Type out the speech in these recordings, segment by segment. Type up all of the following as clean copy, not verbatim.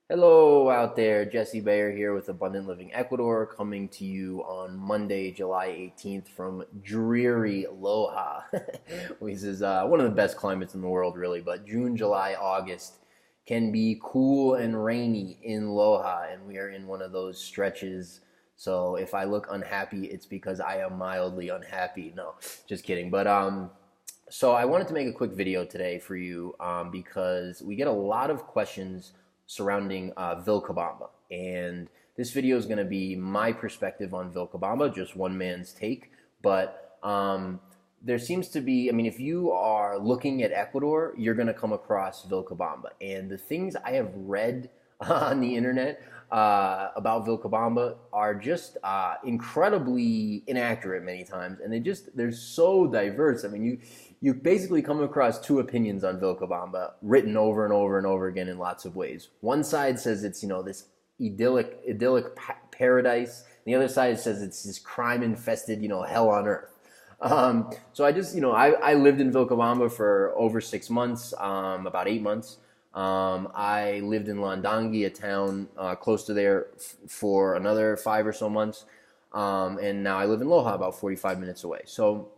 Hello out there, Jesse Bayer here with Abundant Living Ecuador, coming to you on Monday, July 18th from dreary Loja, which is one of the best climates in the world, really. But June, July, August can be cool and rainy in Loja, and we are in one of those stretches. So if I look unhappy, it's because I am mildly unhappy. No, just kidding. So I wanted to make a quick video today for you because we get a lot of questions surrounding Vilcabamba. And this video is going to be my perspective on Vilcabamba, just one man's take. But there seems to be, I mean, if you are looking at Ecuador, you're going to come across Vilcabamba. And the things I have read on the internet about Vilcabamba are just incredibly inaccurate many times, and they're so diverse. I mean, you basically come across two opinions on Vilcabamba written over and over and over again in lots of ways. One side says it's this idyllic paradise. And the other side says it's this crime infested hell on earth. So I lived in Vilcabamba for over 6 months, about 8 months. I lived in Landangui, a town close to there, for another 5 or so months. And now I live in Loja, about 45 minutes away. So,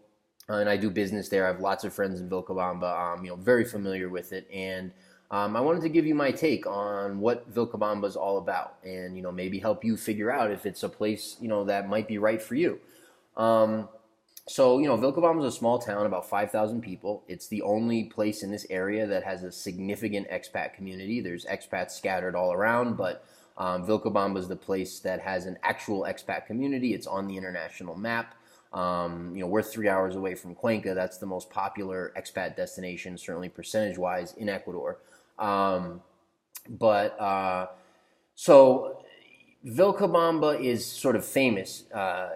and I do business there. I have lots of friends in Vilcabamba, very familiar with it. And I wanted to give you my take on what Vilcabamba is all about and, maybe help you figure out if it's a place, that might be right for you. Vilcabamba is a small town, about 5,000 people. It's the only place in this area that has a significant expat community. There's expats scattered all around, but Vilcabamba is the place that has an actual expat community. It's on the international map. We're 3 hours away from Cuenca. That's the most popular expat destination, certainly percentage-wise, in Ecuador. Vilcabamba is sort of famous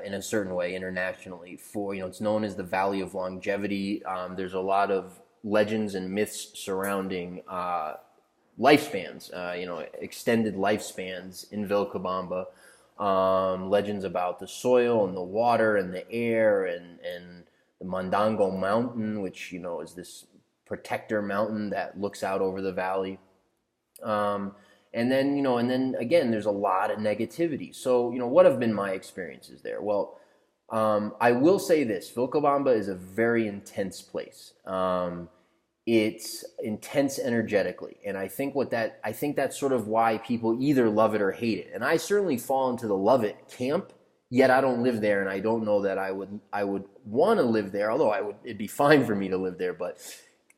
in a certain way internationally for, it's known as the Valley of Longevity. There's a lot of legends and myths surrounding lifespans, extended lifespans in Vilcabamba. Legends about the soil and the water and the air and the Mandango Mountain, which, is this protector mountain that looks out over the valley. And then again, there's a lot of negativity. So, what have been my experiences there? Well, I will say this: Vilcabamba is a very intense place. It's intense energetically, and I think that's sort of why people either love it or hate it. And I certainly fall into the love it camp. Yet I don't live there, and I don't know that I would want to live there. Although it'd be fine for me to live there. But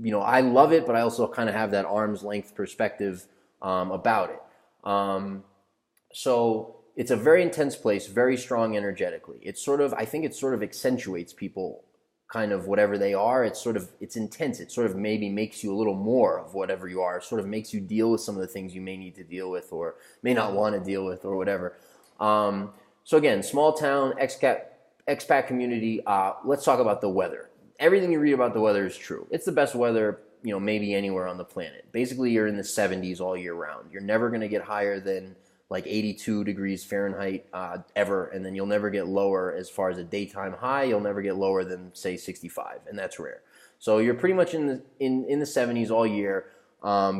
I love it, but I also kind of have that arm's length perspective about it. So it's a very intense place, very strong energetically. I think it sort of accentuates people kind of whatever they are. It's intense. It sort of maybe makes you a little more of whatever you are. It sort of makes you deal with some of the things you may need to deal with or may not want to deal with or whatever. So again, small town, expat community. Let's talk about the weather. Everything you read about the weather is true. It's the best weather, maybe anywhere on the planet. Basically, you're in the 70s all year round. You're never going to get higher than like 82 degrees Fahrenheit ever, and then you'll never get lower as far as a daytime high. You'll never get lower than, say, 65, and that's rare. So you're pretty much in the 70s all year.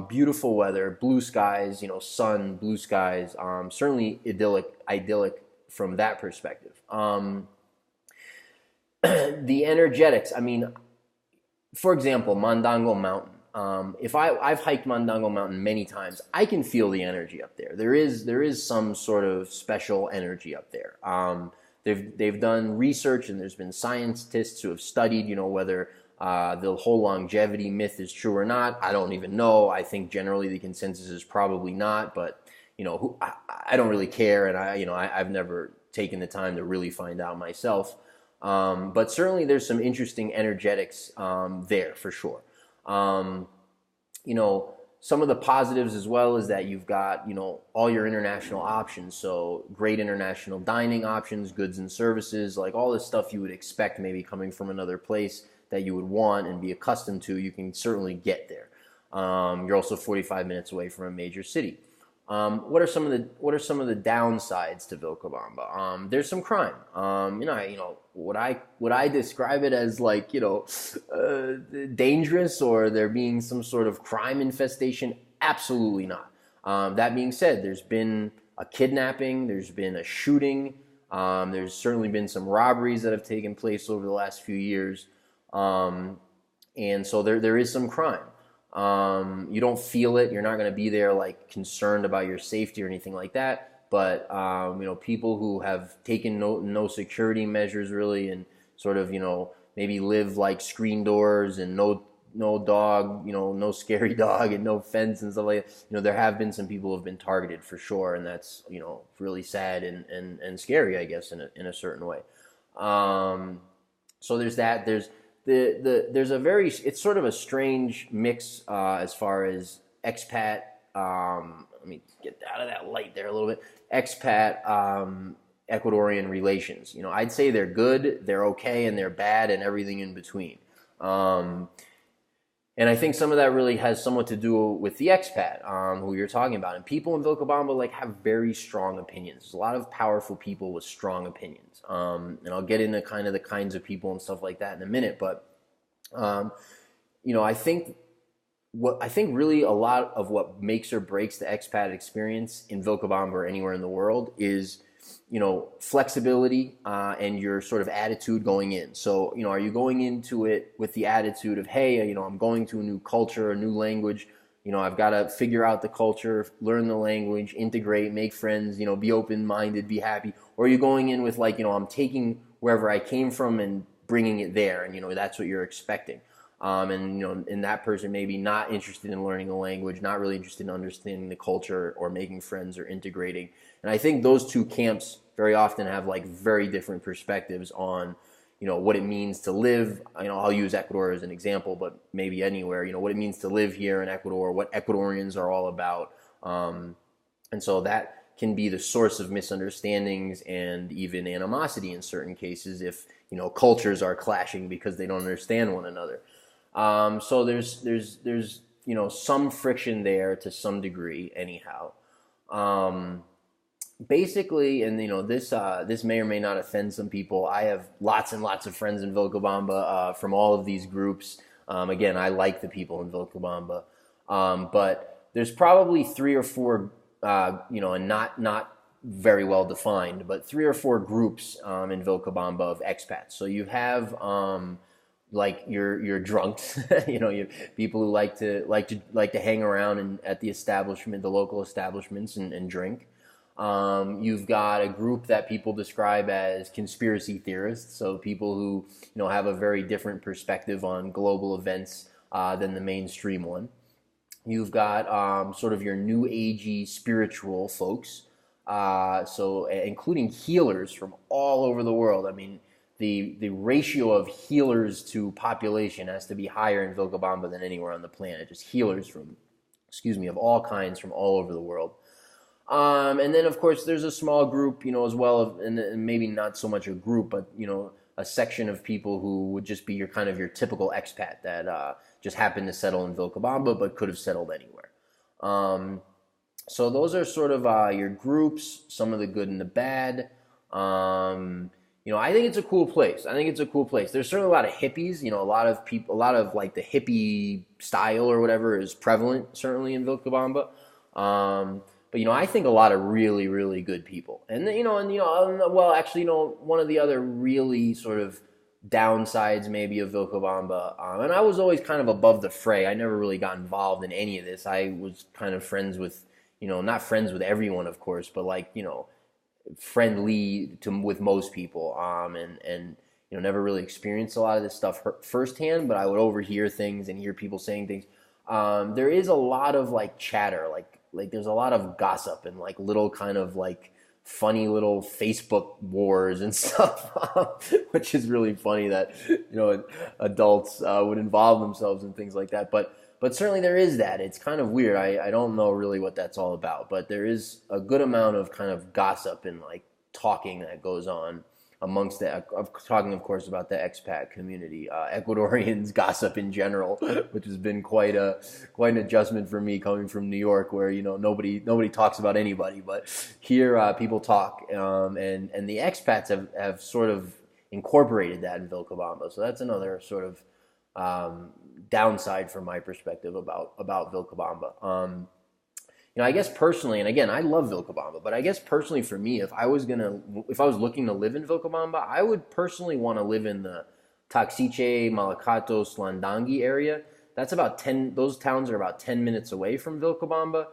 Beautiful weather, blue skies, sun, blue skies. Certainly idyllic from that perspective. The energetics, I mean, for example, Mandango Mountain. I've hiked Mandango Mountain many times, I can feel the energy up there. There is some sort of special energy up there. They've done research, and there's been scientists who have studied, whether the whole longevity myth is true or not. I don't even know. I think generally the consensus is probably not, but I don't really care, and I've never taken the time to really find out myself. But certainly there's some interesting energetics there for sure. Some of the positives as well is that you've got, all your international options. So great international dining options, goods and services, like all this stuff you would expect maybe coming from another place that you would want and be accustomed to, you can certainly get there. You're also 45 minutes away from a major city. What are some of the downsides to Vilcabamba? There's some crime. Would I describe it as like dangerous or there being some sort of crime infestation? Absolutely not. That being said, there's been a kidnapping, there's been a shooting, there's certainly been some robberies that have taken place over the last few years, and so there is some crime. You don't feel it. You're not going to be there like concerned about your safety or anything like that. But people who have taken no security measures really, and sort of maybe live like screen doors and no dog, no scary dog and no fence and stuff like that. There have been some people who have been targeted for sure, and that's really sad and scary, I guess, in a certain way. So there's that. There's it's sort of a strange mix as far as expat. Let me get out of that light there a little bit. Expat Ecuadorian relations. I'd say they're good, they're okay, and they're bad, and everything in between. And I think some of that really has somewhat to do with the expat who you're talking about. And people in Vilcabamba have very strong opinions. There's a lot of powerful people with strong opinions. And I'll get into kind of the kinds of people and stuff like that in a minute. But I think really a lot of what makes or breaks the expat experience in Vilcabamba or anywhere in the world is flexibility and your sort of attitude going in. So, are you going into it with the attitude of, hey, I'm going to a new culture, a new language, I've got to figure out the culture, learn the language, integrate, make friends, be open-minded, be happy? Or are you going in with like, I'm taking wherever I came from and bringing it there, and, that's what you're expecting. And that person may be not interested in learning the language, not really interested in understanding the culture or making friends or integrating. And I think those two camps very often have like very different perspectives on, what it means to live. I'll use Ecuador as an example, but maybe anywhere, what it means to live here in Ecuador, what Ecuadorians are all about. And so that can be the source of misunderstandings and even animosity in certain cases if, cultures are clashing because they don't understand one another. So there's some friction there to some degree anyhow. Basically, and this may or may not offend some people. I have lots and lots of friends in Vilcabamba from all of these groups. Again, I like the people in Vilcabamba, but there's probably 3 or 4, and not very well defined, but 3 or 4 groups in Vilcabamba of expats. So you have like your drunks, you people who like to hang around and at the local establishments and drink. You've got a group that people describe as conspiracy theorists, so people who have a very different perspective on global events than the mainstream one. You've got sort of your new agey spiritual folks, so including healers from all over the world. I mean, the ratio of healers to population has to be higher in Vilcabamba than anywhere on the planet. Just healers of all kinds from all over the world. And then, of course, there's a small group, as well, and maybe not so much a group, but, a section of people who would just be your typical expat that just happened to settle in Vilcabamba but could have settled anywhere. So those are sort of your groups, some of the good and the bad. I think it's a cool place. There's certainly a lot of hippies. A lot of people, a lot of like the hippie style or whatever is prevalent, certainly in Vilcabamba. But I think a lot of really, really good people. And well, actually, one of the other really sort of downsides maybe of Vilcabamba, and I was always kind of above the fray. I never really got involved in any of this. I was kind of friends with, not friends with everyone, of course, but like, friendly with most people, and never really experienced a lot of this stuff firsthand, but I would overhear things and hear people saying things. There is a lot of like chatter, like there's a lot of gossip and like little kind of like funny little Facebook wars and stuff, which is really funny that adults would involve themselves in things like that. But certainly there is that. It's kind of weird. I don't know really what that's all about, but there is a good amount of kind of gossip and like talking that goes on amongst that. I'm talking, of course, about the expat community, Ecuadorians gossip in general, which has been quite an adjustment for me coming from New York, where nobody talks about anybody, but here people talk, and the expats have sort of incorporated that in Vilcabamba. So that's another sort of downside from my perspective about Vilcabamba. I guess personally, and again, I love Vilcabamba, but I guess personally for me, if I was looking to live in Vilcabamba, I would personally want to live in the Taxiche, Malacatos, Landangi area. Those towns are about 10 minutes away from Vilcabamba.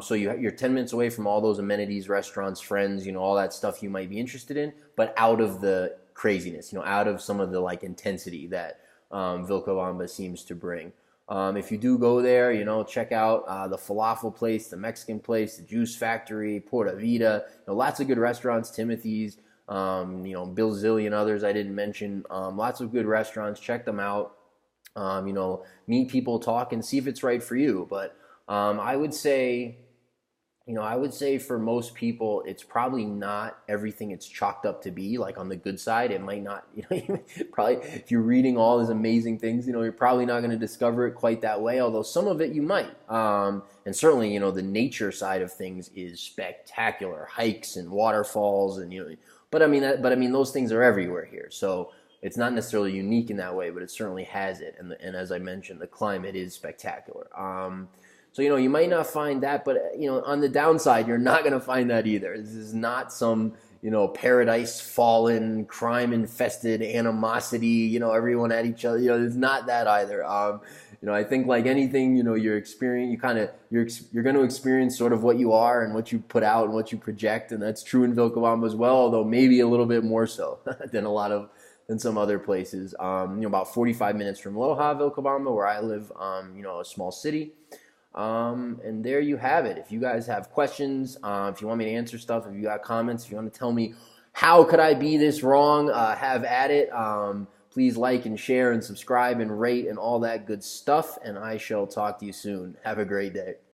So you're 10 minutes away from all those amenities, restaurants, friends, all that stuff you might be interested in, but out of the craziness, out of some of the like intensity that Vilcabamba seems to bring. If you do go there, check out the falafel place, the Mexican place, the juice factory, Pura Vida. Lots of good restaurants, Timothy's, Bill Zillion, others I didn't mention. Lots of good restaurants. Check them out. Meet people, talk, and see if it's right for you. But I would say, for most people, it's probably not everything it's chalked up to be. Like on the good side, it might not, probably if you're reading all these amazing things, you're probably not going to discover it quite that way, although some of it you might. And certainly, the nature side of things is spectacular, hikes and waterfalls and, but I mean, those things are everywhere here. So it's not necessarily unique in that way, but it certainly has it. And as I mentioned, the climate is spectacular. So, you might not find that, but, on the downside, you're not going to find that either. This is not some, paradise fallen, crime infested animosity, everyone at each other. It's not that either. I think like anything, you're going to experience sort of what you are and what you put out and what you project. And that's true in Vilcabamba as well, although maybe a little bit more so than some other places. About 45 minutes from Loja, Vilcabamba, where I live, a small city. And there you have it. If you guys have questions, if you want me to answer stuff, if you got comments, if you want to tell me how could I be this wrong, have at it. Please like and share and subscribe and rate and all that good stuff. And I shall talk to you soon. Have a great day.